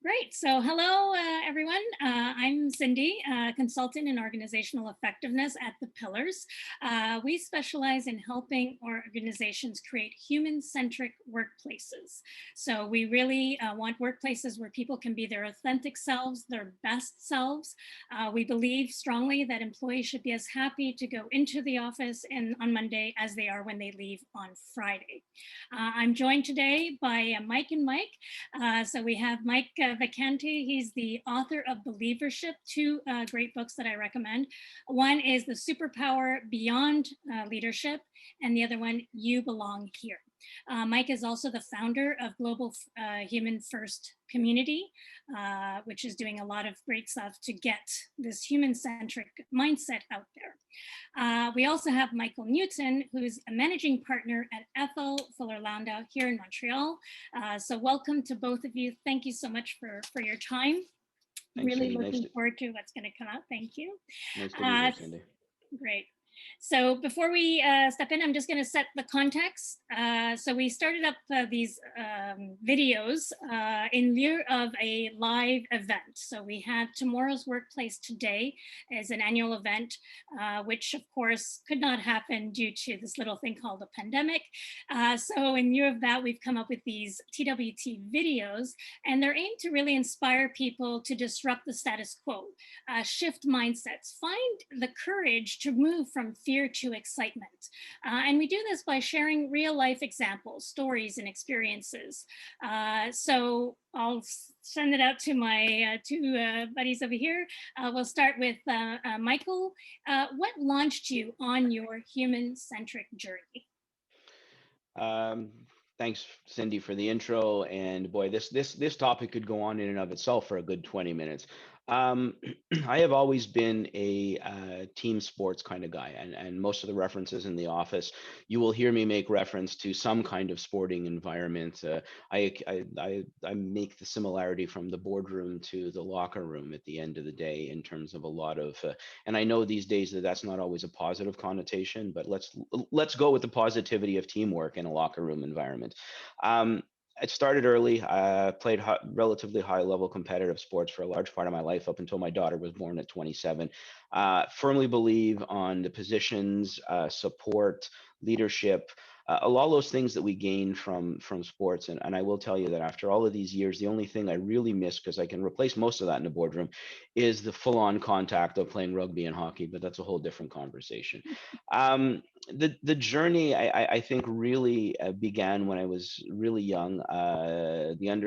Great. So hello, everyone. I'm Cyndee, consultant in organizational effectiveness at The Pillars. We specialize in helping organizations create human-centric workplaces. So we really want workplaces where people can be their authentic selves, their best selves. We believe strongly that employees should be as happy to go into the office on Monday as they are when they leave on Friday. I'm joined today by Mike and Mike. So we have Mike Vacanti. He's the author of Believership, two great books that I recommend. One is The Superpower Beyond Leadership, and the other one, You Belong Here. Mike is also the founder of Global Human First Community, which is doing a lot of great stuff to get this human-centric mindset out there. We also have Michael Newton, who's a managing partner at Ethel Fuller Landau here in Montreal. So welcome to both of you. Thank you so much for your time. Thanks, Really Cyndee. looking forward to what's going to come out. Thank you. Nice to meet you, Cyndee. Great. So before we step in, I'm just going to set the context. So we started up these videos in lieu of a live event. So we have Tomorrow's Workplace Today as an annual event, which of course could not happen due to this little thing called a pandemic. So in lieu of that, we've come up with these TWT videos, and they're aimed to really inspire people to disrupt the status quo, shift mindsets, find the courage to move from fear to excitement. And we do this by sharing real life examples, stories, and experiences. So I'll send it out to my two buddies over here. We'll start with Michael. What launched you on your human-centric journey? Thanks, Cyndee, for the intro. And boy, this topic could go on in and of itself for a good 20 minutes. I have always been a team sports kind of guy, and most of the references in the office, you will hear me make reference to some kind of sporting environment. I make the similarity from the boardroom to the locker room at the end of the day in terms of a lot of, and I know these days that that's not always a positive connotation, but let's go with the positivity of teamwork in a locker room environment. It started early. I played relatively high-level competitive sports for a large part of my life up until my daughter was born at 27. Firmly believe on the positions, support, leadership, a lot of those things that we gain from sports. And I will tell you that after all of these years, the only thing I really miss, because I can replace most of that in the boardroom, is the full-on contact of playing rugby and hockey, but that's a whole different conversation. The journey, I think, really began when I was really young.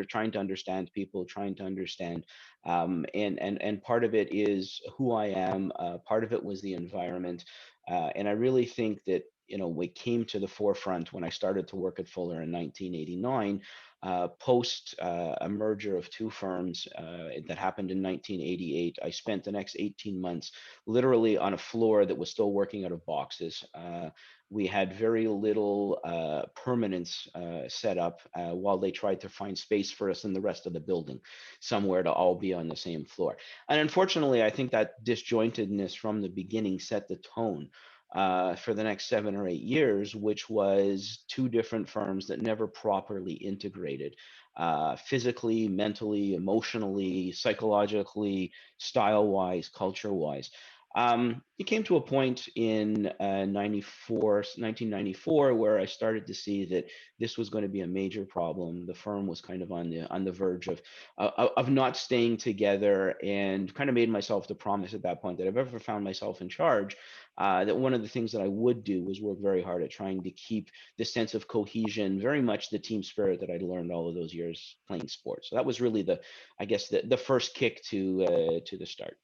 Trying to understand people, trying to understand, and part of it is who I am. Part of it was the environment, and I really think that it came to the forefront when I started to work at Fuller in 1989. Post a merger of two firms that happened in 1988, I spent the next 18 months literally on a floor that was still working out of boxes. We had very little permanence set up while they tried to find space for us in the rest of the building, somewhere to all be on the same floor. And unfortunately, I think that disjointedness from the beginning set the tone for the next 7 or 8 years, which was two different firms that never properly integrated physically, mentally, emotionally, psychologically, style-wise, culture-wise. It came to a point in 1994, where I started to see that this was going to be a major problem. The firm was kind of on the verge of not staying together, and kind of made myself the promise at that point that if I ever found myself in charge, that one of the things that I would do was work very hard at trying to keep this sense of cohesion, very much the team spirit that I'd learned all of those years playing sports. So that was really the first kick to the start.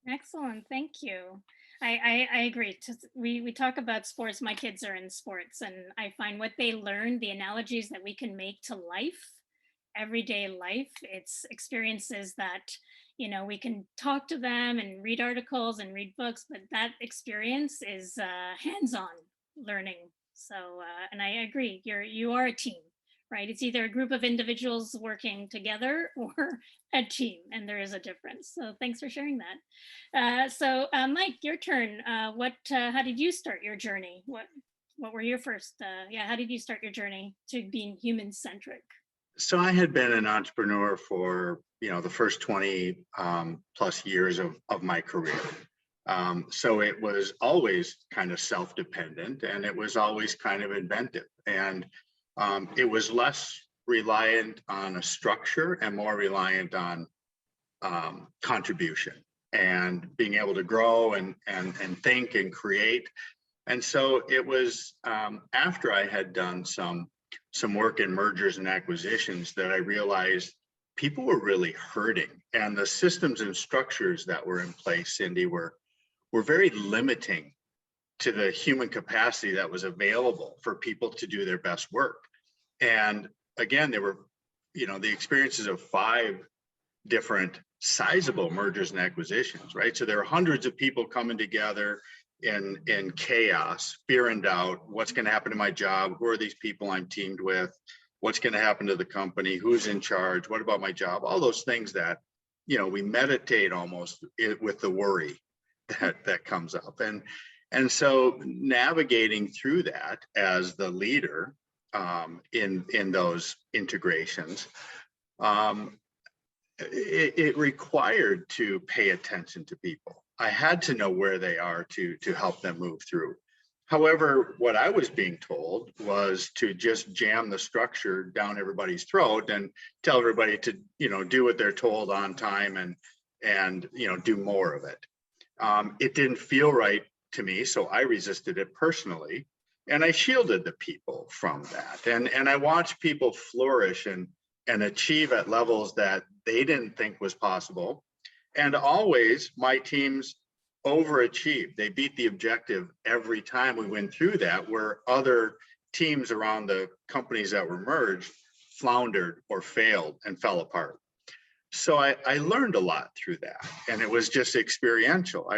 Excellent, thank you. I agree. We talk about sports. My kids are in sports, and I find what they learn, the analogies that we can make to life, everyday life, it's experiences that we can talk to them and read articles and read books, but that experience is hands-on learning. So and I agree, you are a team, right? It's either a group of individuals working together or a team, and there is a difference. So thanks for sharing that. So Mike, your turn. How did you start your journey? What were your first, how did you start your journey to being human-centric? So I had been an entrepreneur for, the first 20 plus years of my career. So it was always kind of self-dependent, and it was always kind of inventive. And it was less reliant on a structure and more reliant on contribution and being able to grow and think and create. And so it was after I had done some work in mergers and acquisitions that I realized people were really hurting, and the systems and structures that were in place, Cyndee, were very limiting to the human capacity that was available for people to do their best work. And again, there were, the experiences of 5 different sizable mergers and acquisitions, right? So there are hundreds of people coming together in chaos, fear and doubt. What's going to happen to my job? Who are these people I'm teamed with? What's going to happen to the company? Who's in charge? What about my job? All those things that, we meditate almost with the worry that comes up. And so navigating through that as the leader in those integrations, it required to pay attention to people. I had to know where they are to help them move through. However, what I was being told was to just jam the structure down everybody's throat and tell everybody to, do what they're told on time and do more of it. It didn't feel right to me, so I resisted it personally, and I shielded the people from that. And I watched people flourish and achieve at levels that they didn't think was possible. And always my teams overachieved. They beat the objective every time we went through that, where other teams around the companies that were merged floundered or failed and fell apart. So I learned a lot through that, and it was just experiential.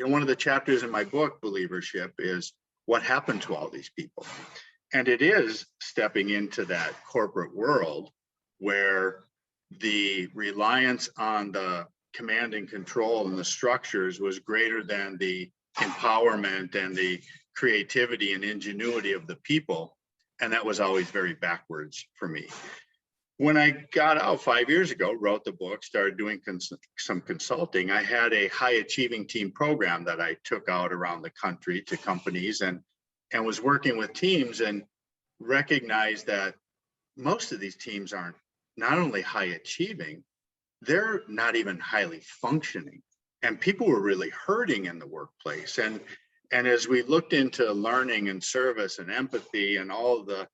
One of the chapters in my book, Believership, is what happened to all these people. And it is stepping into that corporate world where the reliance on the command and control and the structures was greater than the empowerment and the creativity and ingenuity of the people. And that was always very backwards for me. When I got out 5 years ago, wrote the book, started doing some consulting, I had a high achieving team program that I took out around the country to companies and was working with teams, and recognized that most of these teams aren't not only high achieving, they're not even highly functioning. And people were really hurting in the workplace. And as we looked into learning and service and empathy and all the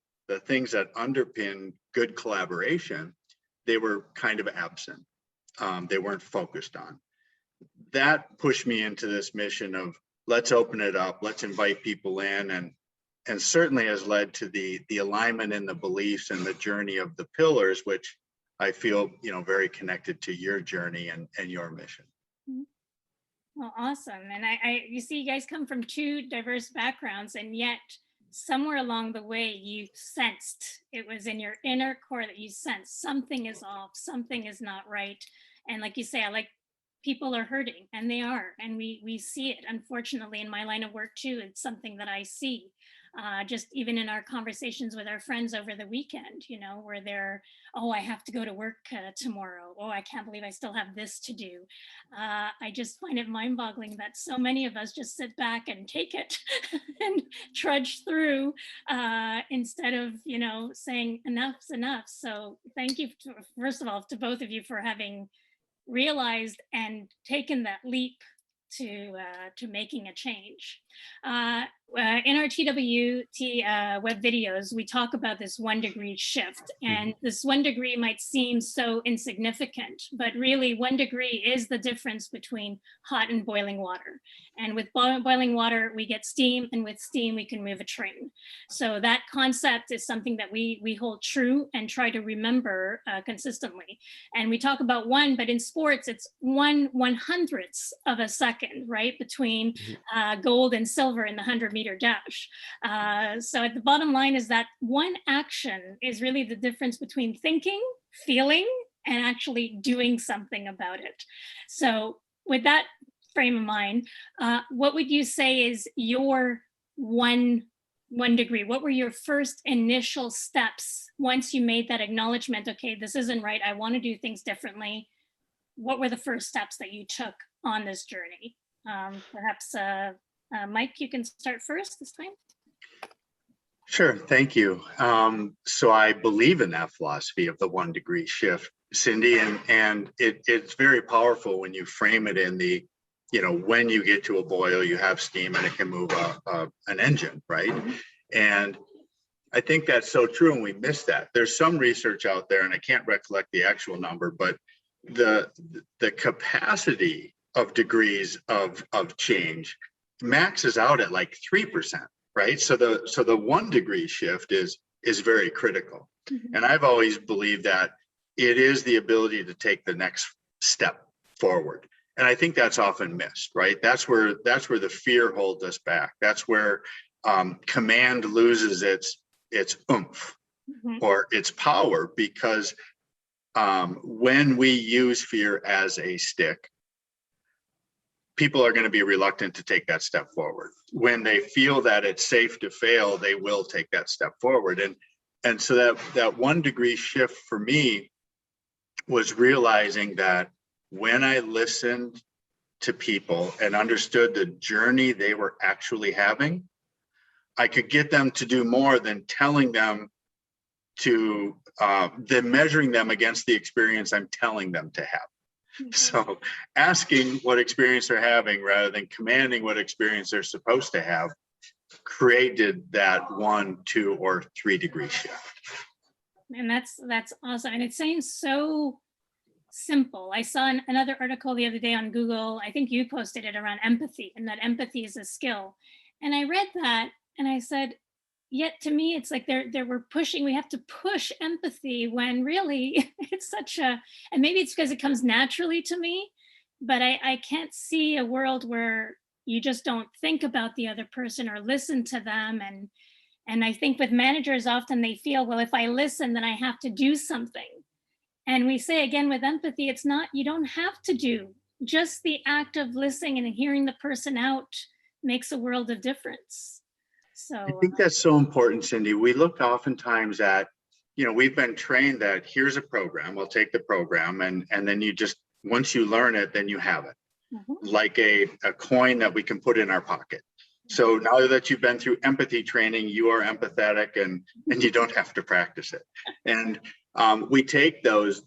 things that underpin good collaboration, they were kind of absent. They weren't focused on. That pushed me into this mission of let's open it up, let's invite people in, and certainly has led to the alignment in the beliefs and the journey of the pillars, which I feel, very connected to your journey and your mission. Well, awesome. And you see, you guys come from 2 diverse backgrounds, and yet somewhere along the way you sensed, it was in your inner core that you sensed something is off, something is not right. And like you say, people are hurting, and they are, and we see it. Unfortunately, in my line of work too, it's something that I see. Just even in our conversations with our friends over the weekend, where they're, oh, I have to go to work tomorrow. Oh, I can't believe I still have this to do. I just find it mind-boggling that so many of us just sit back and take it and trudge through instead of, saying enough's enough. So thank you, first of all, to both of you for having realized and taken that leap to making a change. In our TWT web videos, we talk about this 1 degree shift, and this 1 degree might seem so insignificant, but really 1 degree is the difference between hot and boiling water. And with boiling water, we get steam, and with steam, we can move a train. So that concept is something that we hold true and try to remember consistently. And we talk about 1, but in sports, it's 1/100th of a second, right? Between gold and silver in the 100-meter dash. So at the bottom line is that 1 action is really the difference between thinking, feeling, and actually doing something about it. So with that frame of mind, what would you say is your 1 1 degree? What were your first initial steps once you made that acknowledgement? Okay, this isn't right. I want to do things differently. What were the first steps that you took on this journey? Perhaps Mike, you can start first this time. Sure, thank you. So I believe in that philosophy of the 1 degree shift, Cyndee, and it's very powerful when you frame it in the, when you get to a boil, you have steam and it can move an engine, right? And I think that's so true, and we miss that. There's some research out there, and I can't recollect the actual number, but the capacity of degrees of change maxes out at like 3%. Right. So the 1 degree shift is very critical. Mm-hmm. And I've always believed that it is the ability to take the next step forward. And I think that's often missed, right? That's where the fear holds us back. That's where command loses its oomph, mm-hmm. or its power, because when we use fear as a stick, people are going to be reluctant to take that step forward. When they feel that it's safe to fail, they will take that step forward. And so that 1 degree shift for me was realizing that when I listened to people and understood the journey they were actually having, I could get them to do more than telling them than measuring them against the experience I'm telling them to have. So asking what experience they're having rather than commanding what experience they're supposed to have created that 1, 2, or 3 degree shift. And that's awesome. And it seems so simple. I saw another article the other day on Google. I think you posted it, around empathy, and that empathy is a skill. And I read that and I said, yet to me, it's like we have to push empathy, when really it's and maybe it's because it comes naturally to me, but I can't see a world where you just don't think about the other person or listen to them. And I think with managers, often they feel, well, if I listen, then I have to do something. And we say again, with empathy, it's not, you don't have to do. Just the act of listening and hearing the person out makes a world of difference. So I think that's so important, Cyndee. We look oftentimes at, we've been trained that here's a program, we'll take the program, and then you just, once you learn it, then you have it. Mm-hmm. Like a coin that we can put in our pocket. So now that you've been through empathy training, you are empathetic, and you don't have to practice it. And we take those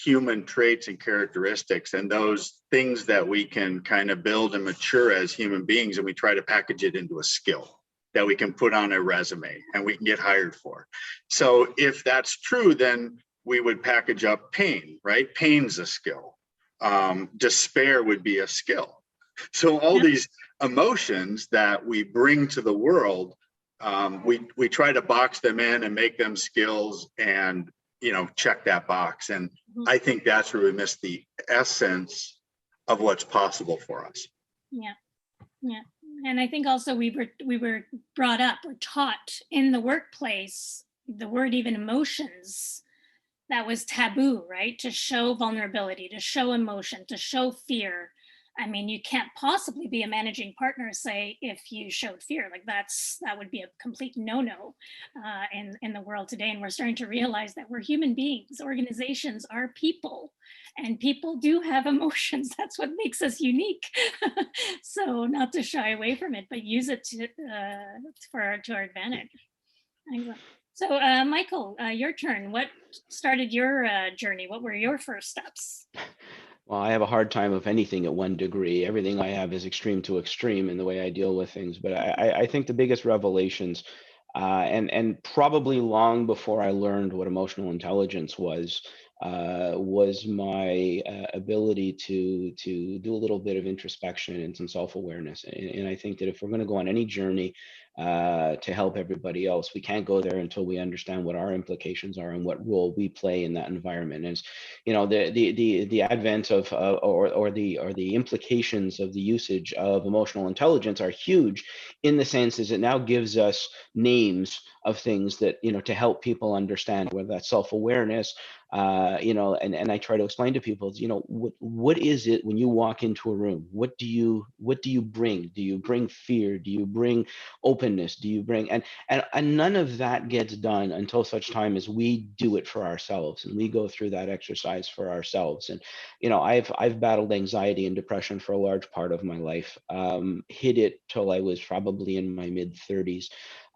human traits and characteristics and those things that we can kind of build and mature as human beings, and we try to package it into a skill that we can put on a resume and we can get hired for. So if that's true, then we would package up pain, right? Pain's a skill. Despair would be a skill. So all these emotions that we bring to the world, we try to box them in and make them skills and, check that box. And I think that's where we miss the essence of what's possible for us. Yeah. And I think also we were brought up or taught in the workplace, the word even emotions, that was taboo, right? To show vulnerability, to show emotion, to show fear. I mean, you can't possibly be a managing partner, say, if you showed fear. Like that would be a complete no-no in the world today. And we're starting to realize that we're human beings. Organizations are people, and people do have emotions. That's what makes us unique. So not to shy away from it, but use it to our advantage. So Michael, your turn. What started your journey? What were your first steps? Well, I have a hard time of anything at 1 degree. Everything I have is extreme to extreme in the way I deal with things. But I think the biggest revelations, and probably long before I learned what emotional intelligence was my ability to do a little bit of introspection and some self-awareness. And I think that if we're going to go on any journey to help everybody else, we can't go there until we understand what our implications are and what role we play in that environment. And the advent of or the implications of the usage of emotional intelligence are huge, in the sense is it now gives us names of things that to help people understand, whether that's self-awareness, And I try to explain to people, what is it when you walk into a room? What do you bring? Do you bring fear? Do you bring openness? Do you bring, and none of that gets done until such time as we do it for ourselves and we go through that exercise for ourselves. And I've battled anxiety and depression for a large part of my life. Hit it till I was probably in my mid 30s.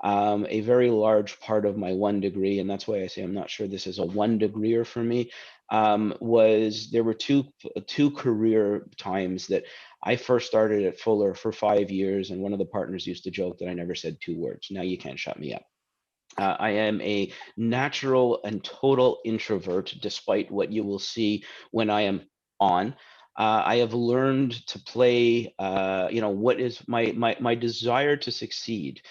A very large part of my 1 degree, and that's why I say I'm not sure this is a 1 degreer for me, was there were two career times that I first started at Fuller for 5 years, and one of the partners used to joke that I never said 2 words. Now you can't shut me up. I am a natural and total introvert, despite what you will see when I am on. I have learned to play, what is my desire to succeed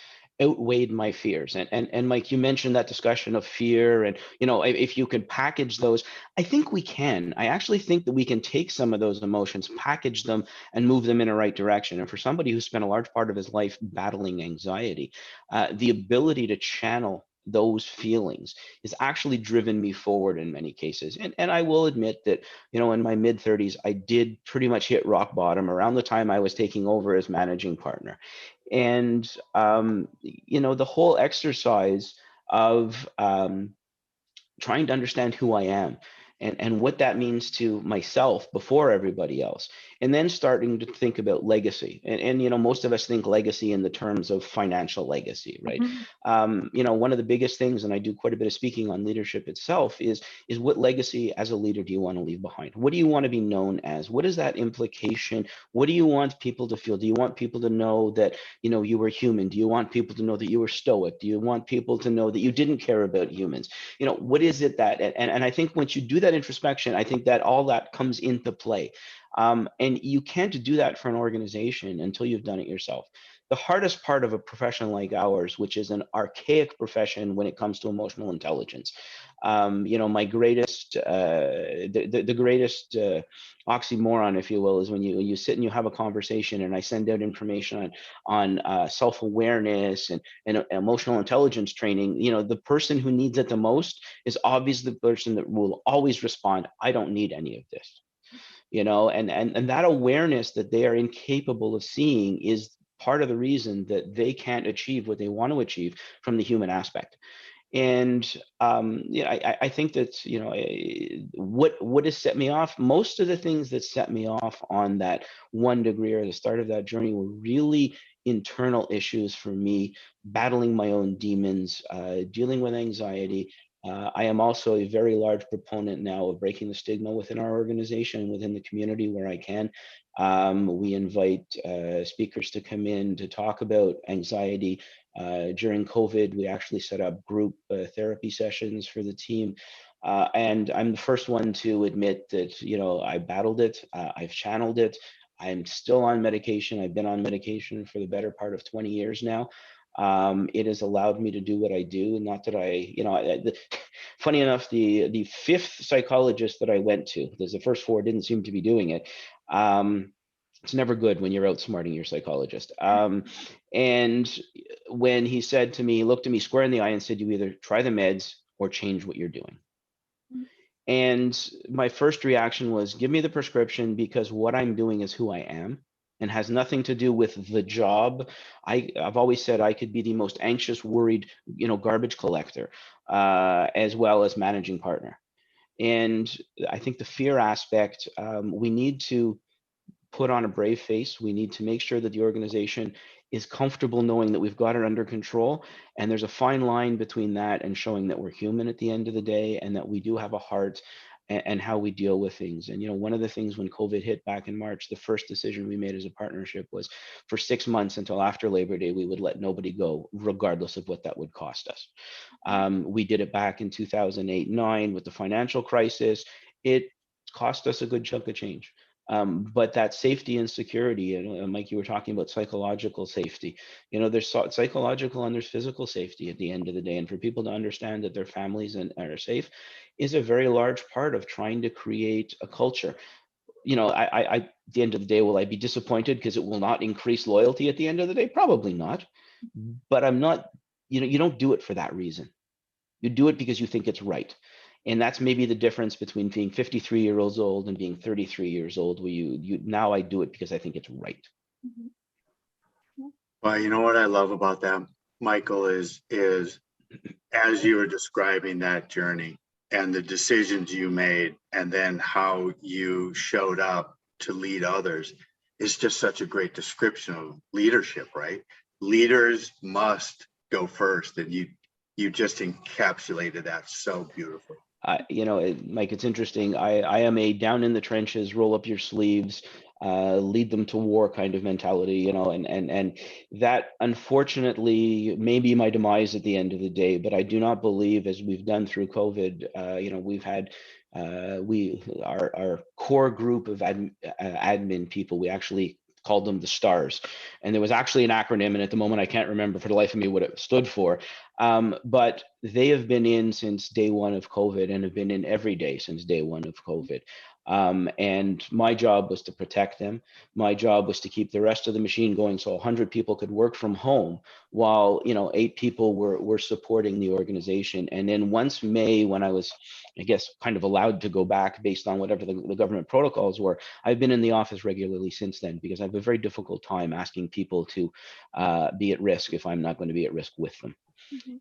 outweighed my fears. And Mike, you mentioned that discussion of fear, and if you could package those, I think we can. I actually think that we can take some of those emotions, package them, and move them in a right direction. And for somebody who spent a large part of his life battling anxiety, the ability to channel those feelings has actually driven me forward in many cases. And I will admit that, in my mid 30s, I did pretty much hit rock bottom around the time I was taking over as managing partner. And, the whole exercise of trying to understand who I am and what that means to myself before everybody else, and then starting to think about legacy. And most of us think legacy in the terms of financial legacy, right? One of the biggest things, and I do quite a bit of speaking on leadership itself, is what legacy as a leader do you want to leave behind? What do you want to be known as? What is that implication? What do you want people to feel? Do you want people to know that you were human? Do you want people to know that you were stoic? Do you want people to know that you didn't care about humans? What is it that, and I think once you do that introspection, I think that all that comes into play. And you can't do that for an organization until you've done it yourself. The hardest part of a profession like ours, which is an archaic profession when it comes to emotional intelligence, my greatest, the greatest oxymoron, if you will, is when you sit and you have a conversation, and I send out information on self-awareness and emotional intelligence training. The person who needs it the most is obviously the person that will always respond, "I don't need any of this." And that awareness that they are incapable of seeing is part of the reason that they can't achieve what they want to achieve from the human aspect. And I think that what has set me off, most of the things that set me off on that 1 degree or the start of that journey were really internal issues for me, battling my own demons, dealing with anxiety. I am also a very large proponent now of breaking the stigma within our organization, within the community where I can. We invite speakers to come in to talk about anxiety. During COVID, we actually set up group therapy sessions for the team. And I'm the first one to admit that, I battled it, I've channeled it. I'm still on medication. I've been on medication for the better part of 20 years now. It has allowed me to do what I do. Not that funny enough, the 5th psychologist that I went to, because the first 4 didn't seem to be doing it. It's never good when you're outsmarting your psychologist. And when he said to me, he looked at me square in the eye and said, "You either try the meds or change what you're doing." And my first reaction was, give me the prescription, because what I'm doing is who I am and has nothing to do with the job. I've always said I could be the most anxious, worried, garbage collector, as well as managing partner. And I think the fear aspect, we need to put on a brave face. We need to make sure that the organization is comfortable knowing that we've got it under control. And there's a fine line between that and showing that we're human at the end of the day, and that we do have a heart and how we deal with things. And, one of the things when COVID hit back in March, the first decision we made as a partnership was for 6 months until after Labor Day, we would let nobody go, regardless of what that would cost us. We did it back in 2008-9 with the financial crisis. It cost us a good chunk of change. But that safety and security, and Mike, you were talking about psychological safety. There's psychological and there's physical safety at the end of the day. And for people to understand that their families are safe is a very large part of trying to create a culture. At the end of the day, will I be disappointed because it will not increase loyalty at the end of the day? Probably not. But I'm not, you don't do it for that reason. You do it because you think it's right. And that's maybe the difference between being 53 years old and being 33 years old, where you now I do it because I think it's right. Well, you know what I love about that, Michael, is as you were describing that journey and the decisions you made, and then how you showed up to lead others, is just such a great description of leadership, right? Leaders must go first, and you just encapsulated that so beautifully. Mike, it's interesting. I am a down in the trenches, roll up your sleeves, lead them to war kind of mentality, and that unfortunately may be my demise at the end of the day. But I do not believe, as we've done through COVID, we've had our core group of admin people, we actually called them the stars, and there was actually an acronym, and at the moment I can't remember for the life of me what it stood for, but they have been in since day one of COVID and have been in every day since day one of COVID. And my job was to protect them. My job was to keep the rest of the machine going so 100 people could work from home while 8 people were supporting the organization. And then once May, when I was, I guess, kind of allowed to go back based on whatever the government protocols were, I've been in the office regularly since then, because I have a very difficult time asking people to be at risk if I'm not going to be at risk with them.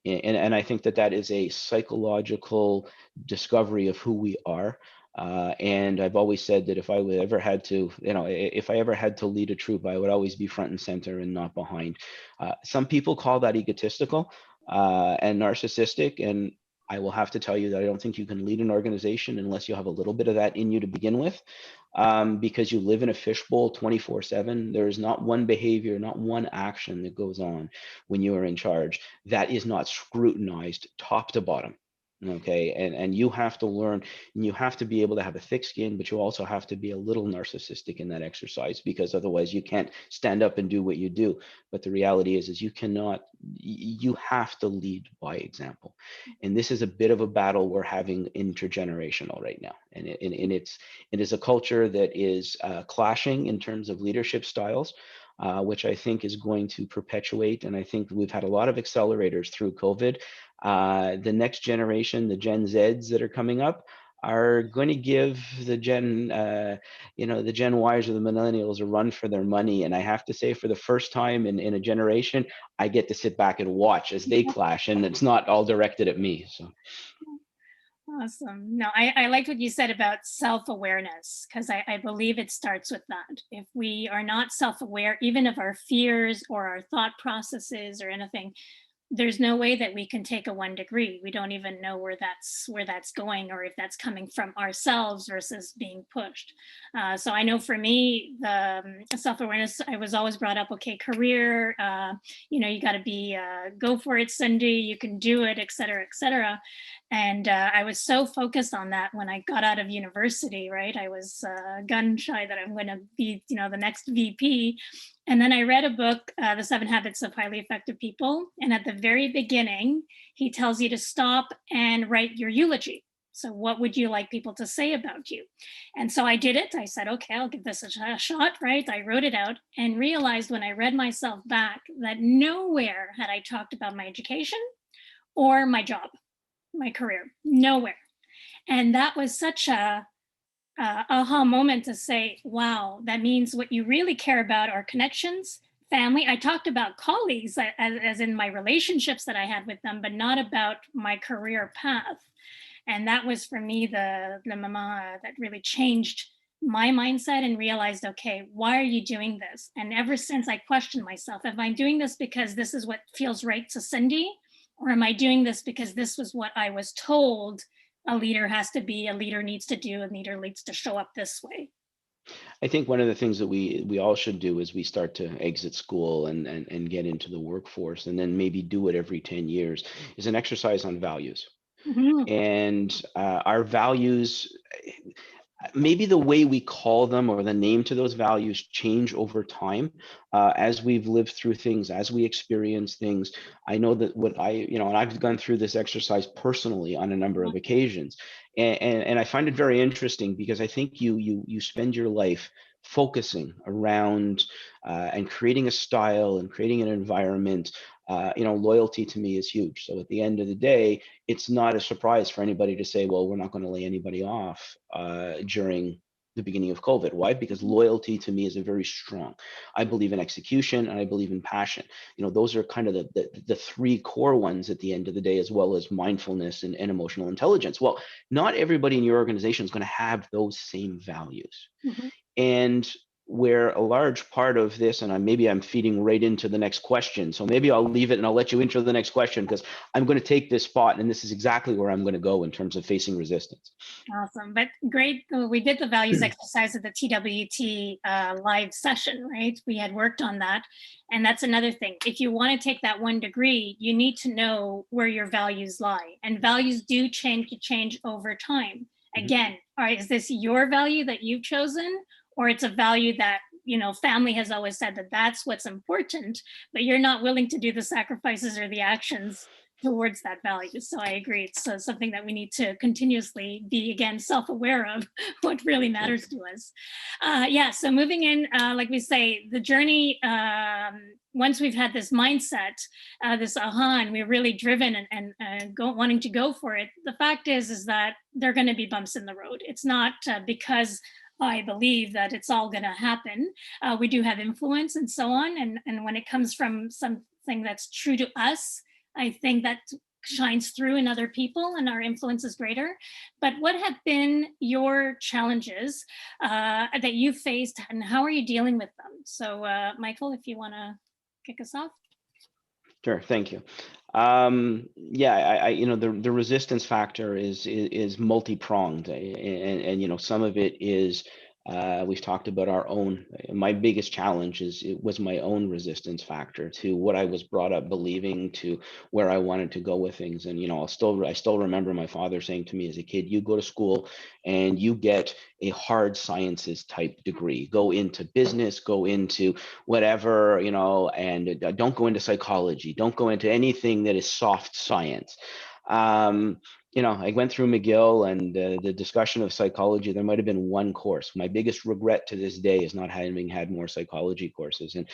And I think that is a psychological discovery of who we are. And I've always said that if I ever had to lead a troop, I would always be front and center and not behind. Some people call that egotistical and narcissistic, and I will have to tell you that I don't think you can lead an organization unless you have a little bit of that in you to begin with, because you live in a fishbowl 24/7. There is not one behavior, not one action that goes on when you are in charge that is not scrutinized top to bottom. Okay, and you have to learn, and you have to be able to have a thick skin, but you also have to be a little narcissistic in that exercise, because otherwise you can't stand up and do what you do. But the reality is you have to lead by example. And this is a bit of a battle we're having intergenerational right now. And it is a culture that is clashing in terms of leadership styles, which I think is going to perpetuate. And I think we've had a lot of accelerators through COVID. The next generation, the Gen Zs that are coming up, are going to give the Gen Ys or the millennials a run for their money. And I have to say, for the first time in a generation, I get to sit back and watch as they clash, and it's not all directed at me. So. Awesome. No, I liked what you said about self-awareness, because I believe it starts with that. If we are not self-aware, even of our fears or our thought processes or anything, there's no way that we can take a 1 degree. We don't even know where that's going, or if that's coming from ourselves versus being pushed. So I know for me, the self-awareness, I was always brought up, okay, career, you got to be, go for it, Cyndee, you can do it, et cetera, et cetera. And I was so focused on that when I got out of university, right? I was gun shy that I'm going to be, the next VP. And then I read a book, The 7 Habits of Highly Effective People. And at the very beginning, he tells you to stop and write your eulogy. So what would you like people to say about you? And so I did it. I said, okay, I'll give this a shot, right? I wrote it out and realized when I read myself back that nowhere had I talked about my education or my job, my career, nowhere. And that was such a aha moment to say, wow, that means what you really care about are connections, family. I talked about colleagues as in my relationships that I had with them, but not about my career path. And that was for me the moment that really changed my mindset and realized, okay, why are you doing this? And ever since, I questioned myself, am I doing this because this is what feels right to Cyndee? Or am I doing this because this was what I was told a leader has to be, a leader needs to do, a leader needs to show up this way? I think one of the things that we all should do is we start to exit school and get into the workforce, and then maybe do it every 10 years, is an exercise on values. And our values, maybe the way we call them or the name to those values change over time as we've lived through things, as we experience things. I know that and I've gone through this exercise personally on a number of occasions, and I find it very interesting, because I think you spend your life focusing around and creating a style and creating an environment loyalty to me is huge. So at the end of the day, it's not a surprise for anybody to say, well, we're not going to lay anybody off during the beginning of COVID. Why? Because loyalty to me is a very strong. I believe in execution and I believe in passion. Those are kind of the three core ones at the end of the day, as well as mindfulness and emotional intelligence. Well, not everybody in your organization is going to have those same values. Mm-hmm. And where a large part of this, and maybe I'm feeding right into the next question, so maybe I'll leave it and I'll let you intro the next question, because I'm going to take this spot and this is exactly where I'm going to go in terms of facing resistance. Awesome, but great. We did the values exercise at the TWT live session, right? We had worked on that. And that's another thing. If you want to take that 1 degree, you need to know where your values lie. And values do change over time. Again, all right, is this your value that you've chosen? Or it's a value that, family has always said that that's what's important, but you're not willing to do the sacrifices or the actions towards that value. So I agree. It's something that we need to continuously be, again, self-aware of what really matters to us. So moving in, like we say, the journey, once we've had this mindset, this aha, and we're really driven and wanting to go for it, the fact is that there are going to be bumps in the road. It's not because I believe that it's all going to happen. We do have influence and so on. And when it comes from something that's true to us, I think that shines through in other people and our influence is greater. But what have been your challenges that you faced and how are you dealing with them? So Michael, if you want to kick us off. Sure, thank you. The resistance factor is multi-pronged, and some of it is we've talked about our own. My biggest challenge was my own resistance factor to what I was brought up believing, to where I wanted to go with things. And I still remember my father saying to me as a kid, you go to school and you get a hard sciences type degree, go into business, go into whatever, and don't go into psychology, don't go into anything that is soft science. I went through McGill and the discussion of psychology, there might have been one course. My biggest regret to this day is not having had more psychology courses. And,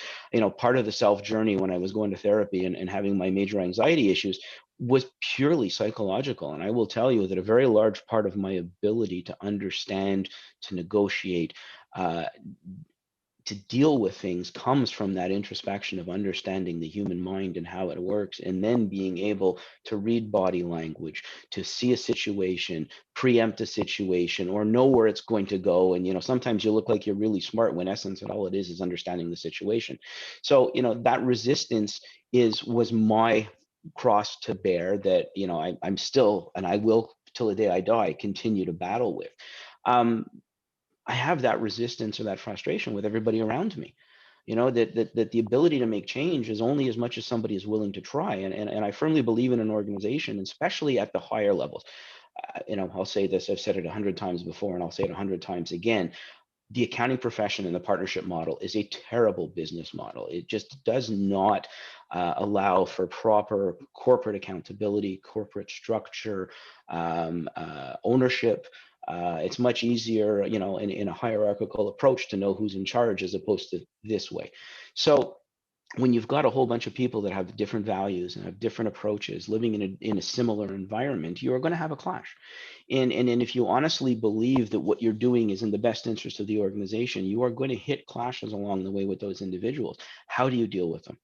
part of the self journey when I was going to therapy and having my major anxiety issues was purely psychological. And I will tell you that a very large part of my ability to understand, to negotiate, to deal with things comes from that introspection of understanding the human mind and how it works, and then being able to read body language, to see a situation, preempt a situation, or know where it's going to go. And sometimes you look like you're really smart when essence and all it is understanding the situation. So that resistance was my cross to bear that I'm still, and I will till the day I die, continue to battle with. I have that resistance or that frustration with everybody around me, that the ability to make change is only as much as somebody is willing to try. And I firmly believe in an organization, especially at the higher levels. I'll say this, I've said it 100 times before, and I'll say it 100 times again. The accounting profession and the partnership model is a terrible business model. It just does not allow for proper corporate accountability, corporate structure, ownership. It's much easier, in a hierarchical approach to know who's in charge as opposed to this way. So when you've got a whole bunch of people that have different values and have different approaches living in a similar environment, you are going to have a clash. And if you honestly believe that what you're doing is in the best interest of the organization, you are going to hit clashes along the way with those individuals. How do you deal with them?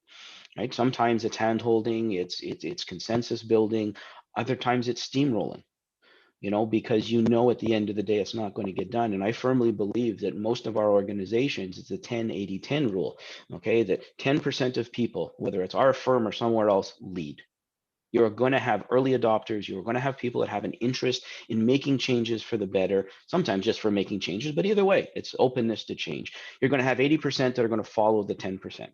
Right? Sometimes it's hand-holding, it's consensus building. Other times it's steamrolling. Because at the end of the day, it's not going to get done. And I firmly believe that most of our organizations, it's a 10-80-10 rule, okay? That 10% of people, whether it's our firm or somewhere else, lead. You're going to have early adopters. You're going to have people that have an interest in making changes for the better, sometimes just for making changes, but either way, it's openness to change. You're going to have 80% that are going to follow the 10%.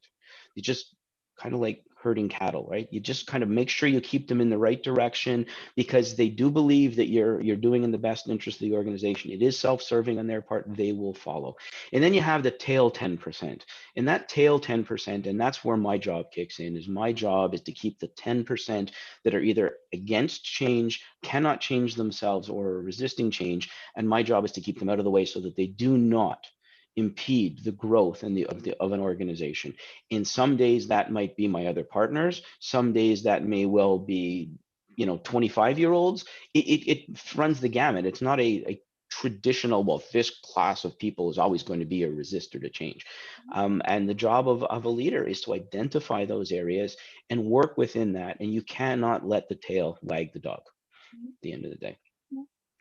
You just kind of like herding cattle, right? You just kind of make sure you keep them in the right direction because they do believe that you're doing in the best interest of the organization. It is self-serving on their part, they will follow. And then you have the tail 10%. And that tail 10%, and that's where my job kicks in, is my job is to keep the 10% that are either against change, cannot change themselves, or resisting change. And my job is to keep them out of the way so that they do not impede the growth of an organization. In some days that might be my other partners. Some days that may well be 25-year-olds. It runs the gamut. It's not a traditional, well, this class of people is always going to be a resistor to change. And the job of a leader is to identify those areas and work within that. And you cannot let the tail wag the dog at the end of the day.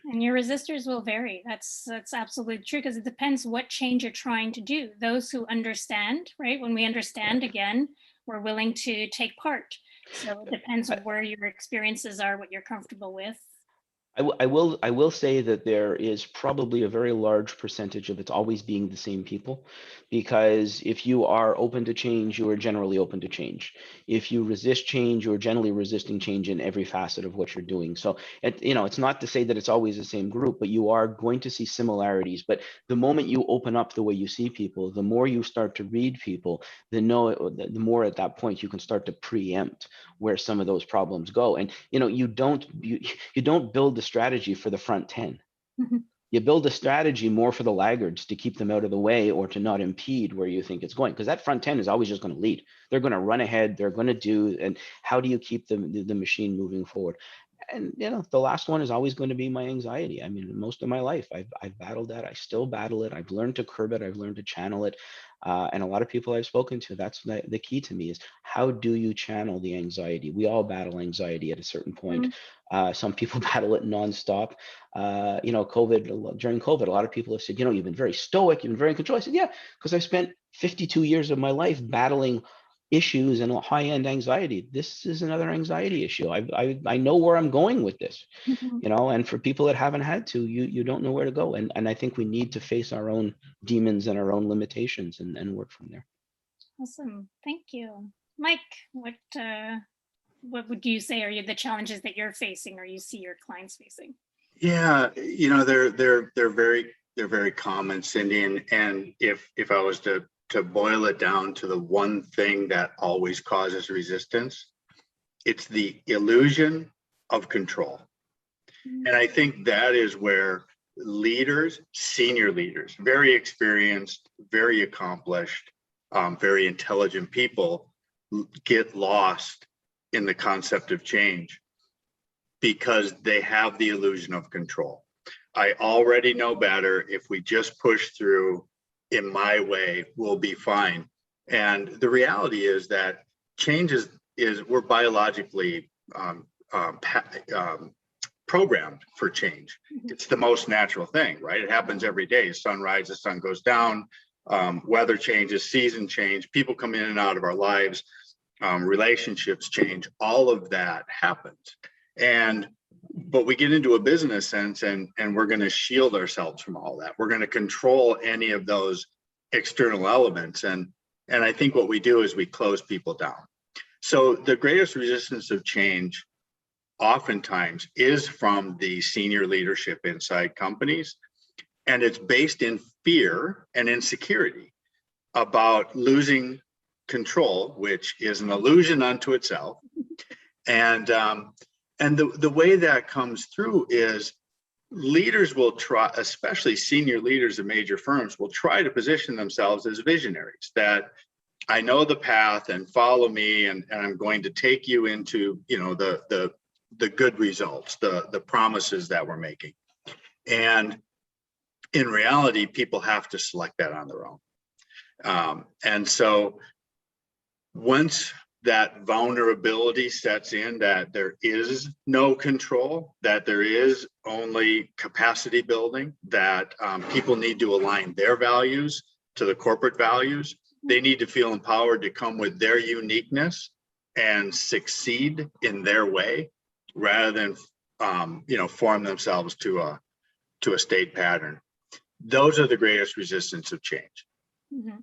And your resistors will vary. That's absolutely true, because it depends what change you're trying to do. Those who understand, right? When we understand, again, we're willing to take part. So it depends on where your experiences are, what you're comfortable with. I will say that there is probably a very large percentage of it's always being the same people, because if you are open to change, you are generally open to change. If you resist change, you're generally resisting change in every facet of what you're doing. So it's not to say that it's always the same group, but you are going to see similarities. But the moment you open up the way you see people, the more you start to read people, the more at that point you can start to preempt where some of those problems go. And you don't build the strategy for the front 10. Mhm. You build a strategy more for the laggards to keep them out of the way or to not impede where you think it's going, because that front 10 is always just going to lead. They're going to run ahead. They're going to do. And how do you keep the machine moving forward? And the last one is always going to be my anxiety. I mean, most of my life I've battled that. I still battle it. I've learned to curb it. I've learned to channel it. And a lot of people I've spoken to, that's the key to me, is how do you channel the anxiety? We all battle anxiety at a certain point. Some people battle it nonstop. During COVID, a lot of people have said, you've been very stoic, you've been very in control. I said, yeah, because I spent 52 years of my life battling issues and high-end anxiety. This is another anxiety issue. I know where I'm going with this, and for people that haven't had to, you don't know where to go. And I think we need to face our own demons and our own limitations and work from there. Awesome. Thank you. Mike, what would you say are the challenges that you're facing or you see your clients facing? Yeah, they're very common, Cyndee. And if I was to boil it down to the one thing that always causes resistance, it's the illusion of control. And I think that is where leaders, senior leaders, very experienced, very accomplished, very intelligent people get lost in the concept of change because they have the illusion of control. I already know better. If we just push through in my way, we'll be fine. And the reality is that change is we're biologically programmed for change. It's the most natural thing, right? It happens every day. Sun rises, sun goes down, weather changes, season change, people come in and out of our lives, relationships change, all of that happens. But we get into a business sense and we're going to shield ourselves from all that. We're going to control any of those external elements. And I think what we do is we close people down. So the greatest resistance of change oftentimes is from the senior leadership inside companies. And it's based in fear and insecurity about losing control, which is an illusion unto itself. And the way that comes through is leaders will try, especially senior leaders of major firms, will try to position themselves as visionaries, that I know the path and follow me, and I'm going to take you into, the good results, the promises that we're making. And in reality, people have to select that on their own. And so once that vulnerability sets in, that there is no control, that there is only capacity building, that people need to align their values to the corporate values. They need to feel empowered to come with their uniqueness and succeed in their way, rather than form themselves to a state pattern. Those are the greatest resistance of change. Mm-hmm.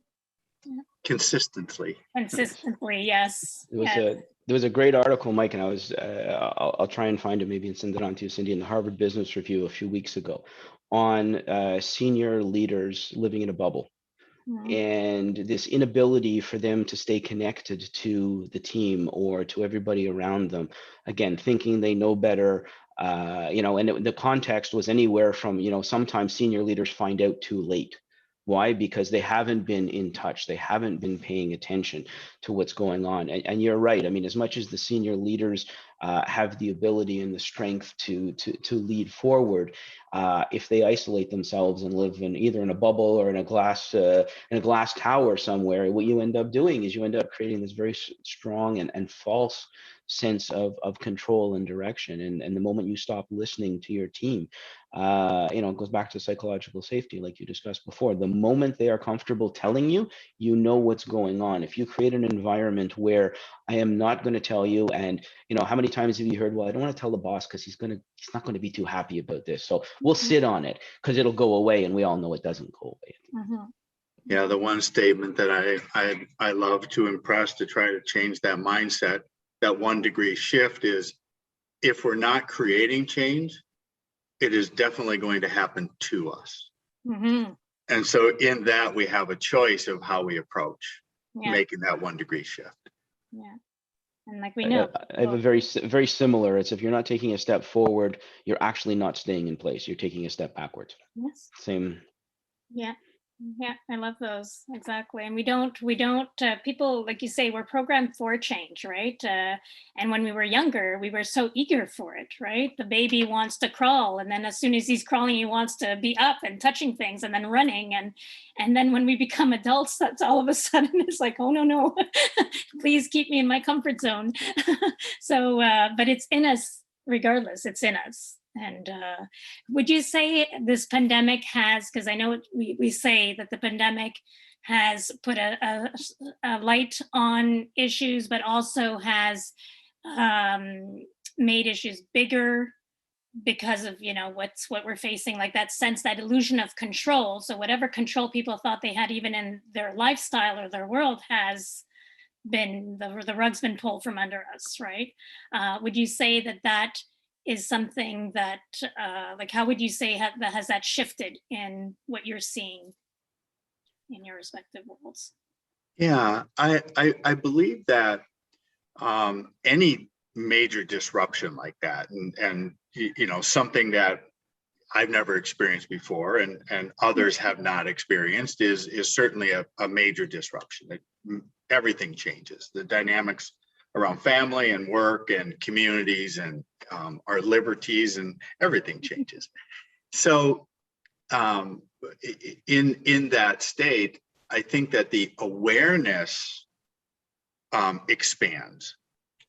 Yeah. Consistently, yes. There was a great article, Mike, and I'll try and find it maybe and send it on to you, Cyndee, in the Harvard Business Review a few weeks ago on senior leaders living in a bubble. Mm-hmm. And this inability for them to stay connected to the team or to everybody around them, again, thinking they know better, and the context was anywhere from, sometimes senior leaders find out too late Why? Because they haven't been in touch. They haven't been paying attention to what's going on. And you're right. I mean, as much as the senior leaders have the ability and the strength to lead forward, if they isolate themselves and live in either in a bubble or in a glass tower somewhere, what you end up doing is you end up creating this very strong and false sense of control and direction. And the moment you stop listening to your team, it goes back to psychological safety, like you discussed before. The moment they are comfortable telling you, you know what's going on. If you create an environment where I am not going to tell you, and how many times have you heard, well, I don't want to tell the boss because he's not going to be too happy about this. So we'll sit on it because it'll go away, and we all know it doesn't go away. Mm-hmm. Yeah, the one statement that I love to impress to try to change that mindset, that 1 degree shift, is if we're not creating change, it is definitely going to happen to us. Mm-hmm. And so in that, we have a choice of how we approach making that 1 degree shift. Yeah. And like we know, I have a very similar. It's if you're not taking a step forward, you're actually not staying in place. You're taking a step backwards. Yes. Same. Yeah. Yeah, I love those. Exactly. And we don't, people, like you say, we're programmed for change, right? And when we were younger, we were so eager for it, right? The baby wants to crawl. And then as soon as he's crawling, he wants to be up and touching things and then running. And then when we become adults, that's all of a sudden, it's like, oh, no, please keep me in my comfort zone. So, but it's in us regardless, it's in us. And would you say this pandemic has, because I know we say that the pandemic has put a light on issues, but also has made issues bigger because of, what we're facing, like that sense, that illusion of control. So whatever control people thought they had even in their lifestyle or their world has been, the rug's been pulled from under us, right? Would you say that is something that, how would you say has that shifted in what you're seeing in your respective worlds? Yeah, I believe that any major disruption like that, and something that I've never experienced before, and others have not experienced, is certainly a major disruption. Everything changes. The dynamics around family and work and communities and our liberties and everything changes. So in that state, I think that the awareness expands.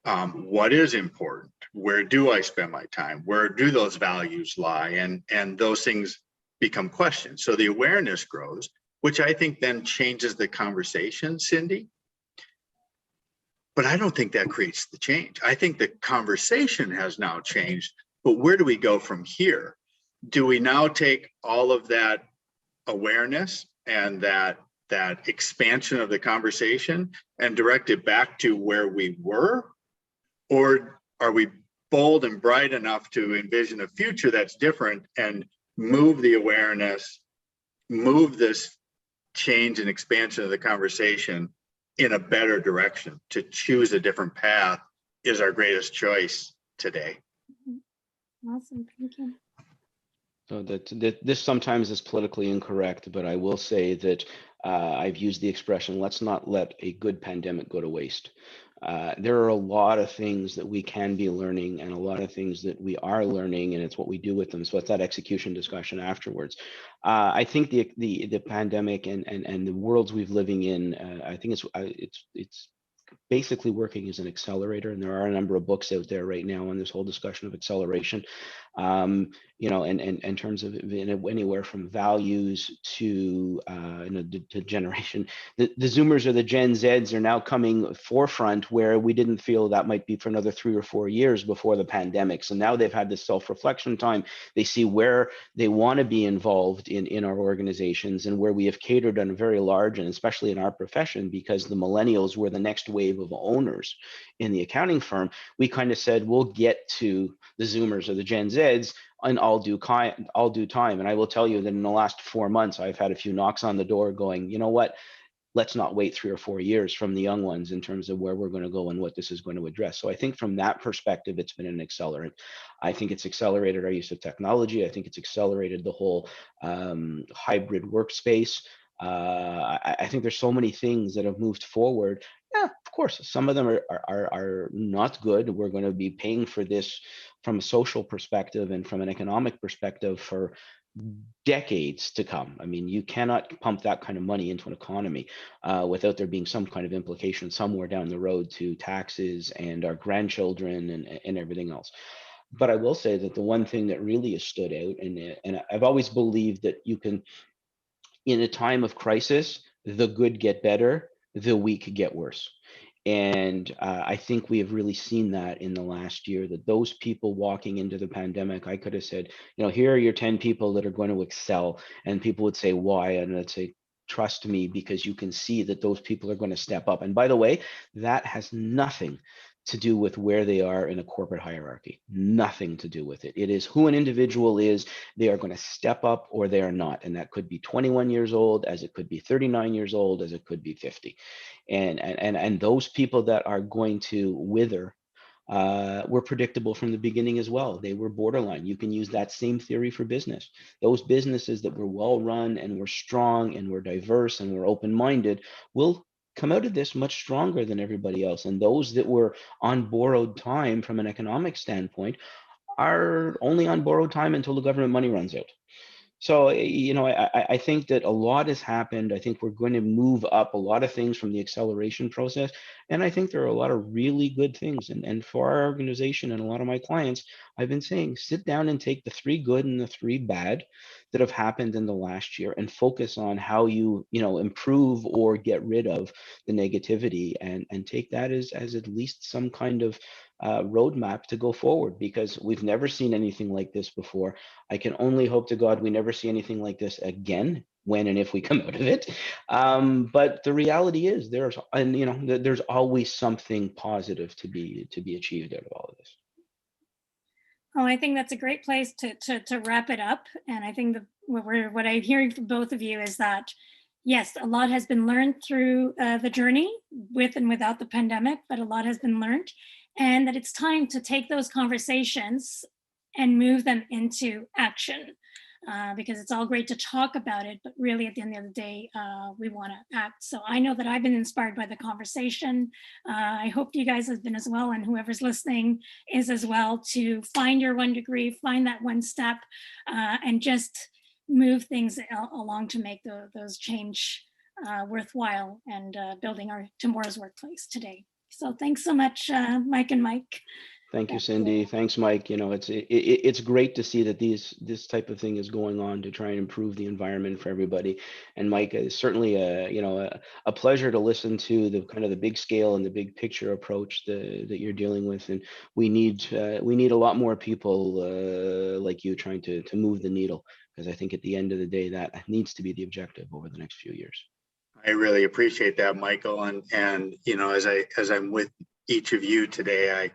What is important? Where do I spend my time? Where do those values lie? And those things become questions. So the awareness grows, which I think then changes the conversation, Cyndee. But I don't think that creates the change. I think the conversation has now changed, but where do we go from here? Do we now take all of that awareness and that expansion of the conversation and direct it back to where we were? Or are we bold and bright enough to envision a future that's different and move the awareness, move this change and expansion of the conversation in a better direction? To choose a different path is our greatest choice today. Awesome, thank you. So this sometimes is politically incorrect, but I will say that I've used the expression, let's not let a good pandemic go to waste. There are a lot of things that we can be learning and a lot of things that we are learning, and it's what we do with them. So it's that execution discussion afterwards. I think the pandemic and the worlds we've living in, I think it's basically working as an accelerator, and there are a number of books out there right now on this whole discussion of acceleration. In terms of anywhere from values to to generation. The Zoomers or the Gen Zs are now coming forefront, where we didn't feel that might be for another 3 or 4 years before the pandemic. So now they've had this self-reflection time. They see where they want to be involved in our organizations, and where we have catered on a very large, and especially in our profession, because the millennials were the next wave of owners in the accounting firm. We kind of said, we'll get to the Zoomers or the Gen Zs in all due time. And I will tell you that in the last 4 months, I've had a few knocks on the door going, you know what, let's not wait 3 or 4 years from the young ones in terms of where we're going to go and what this is going to address. So I think from that perspective, it's been an accelerant. I think it's accelerated our use of technology. I think it's accelerated the whole hybrid workspace. I think there's so many things that have moved forward. Yeah, of course, some of them are not good. We're going to be paying for this from a social perspective and from an economic perspective for decades to come. I mean, you cannot pump that kind of money into an economy without there being some kind of implication somewhere down the road to taxes and our grandchildren and everything else. But I will say that the one thing that really has stood out, and I've always believed that you can, in a time of crisis, the good get better, the weak get worse. And I think we have really seen that in the last year, that those people walking into the pandemic, I could have said, here are your 10 people that are going to excel. And people would say, why? And I'd say, trust me, because you can see that those people are going to step up. And by the way, that has nothing to do with where they are in a corporate hierarchy. Nothing to do with it. It is who an individual is. They are going to step up or they are not. And that could be 21 years old, as it could be 39 years old, as it could be 50. And those people that are going to wither were predictable from the beginning as well. They were borderline. You can use that same theory for business. Those businesses that were well run and were strong and were diverse and were open-minded will come out of this much stronger than everybody else. And those that were on borrowed time from an economic standpoint are only on borrowed time until the government money runs out. So, I think that a lot has happened. I think we're going to move up a lot of things from the acceleration process. And I think there are a lot of really good things. And for our organization and a lot of my clients, I've been saying, sit down and take the 3 good and the 3 bad that have happened in the last year and focus on how you improve or get rid of the negativity, and take that as at least some kind of roadmap to go forward, because we've never seen anything like this before. I can only hope to God we never see anything like this again, when and if we come out of it. But the reality is there's always something positive to be achieved out of all of this. Oh, I think that's a great place to wrap it up. And I think what I'm hearing from both of you is that, yes, a lot has been learned through the journey with and without the pandemic, but a lot has been learned, and that it's time to take those conversations and move them into action. Because it's all great to talk about it, but really at the end of the day, we want to act. So I know that I've been inspired by the conversation. I hope you guys have been as well, and whoever's listening is as well, to find your 1 degree, find that 1 step, and just move things along to make those change worthwhile, and building our tomorrow's workplace today. So thanks so much, Mike and Mike. Thank you, Cyndee. Thanks, Mike. It's great to see that this type of thing is going on to try and improve the environment for everybody. And Mike, it's certainly a pleasure to listen to the kind of the big scale and the big picture approach that you're dealing with. And we need a lot more people like you trying to move the needle, because I think at the end of the day, that needs to be the objective over the next few years. I really appreciate that, Michael. And as I'm with each of you today,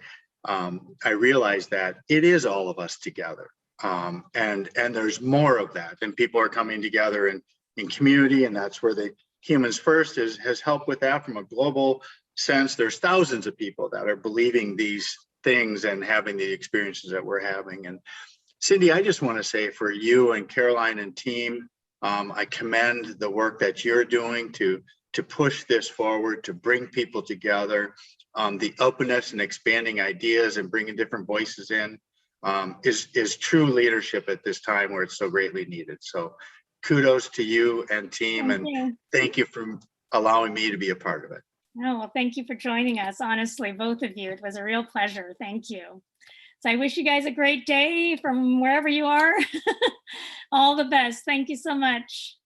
I realize that it is all of us together, and there's more of that, and people are coming together in community, and that's where the Humans First has helped with that from a global sense. There's thousands of people that are believing these things and having the experiences that we're having. And Cyndee, I just want to say, for you and Caroline and team, I commend the work that you're doing to push this forward, to bring people together. The openness and expanding ideas and bringing different voices in is true leadership at this time where it's so greatly needed. So kudos to you and team, thank you for allowing me to be a part of it. Oh, well, thank you for joining us. Honestly, both of you, it was a real pleasure. Thank you. So I wish you guys a great day from wherever you are. All the best. Thank you so much.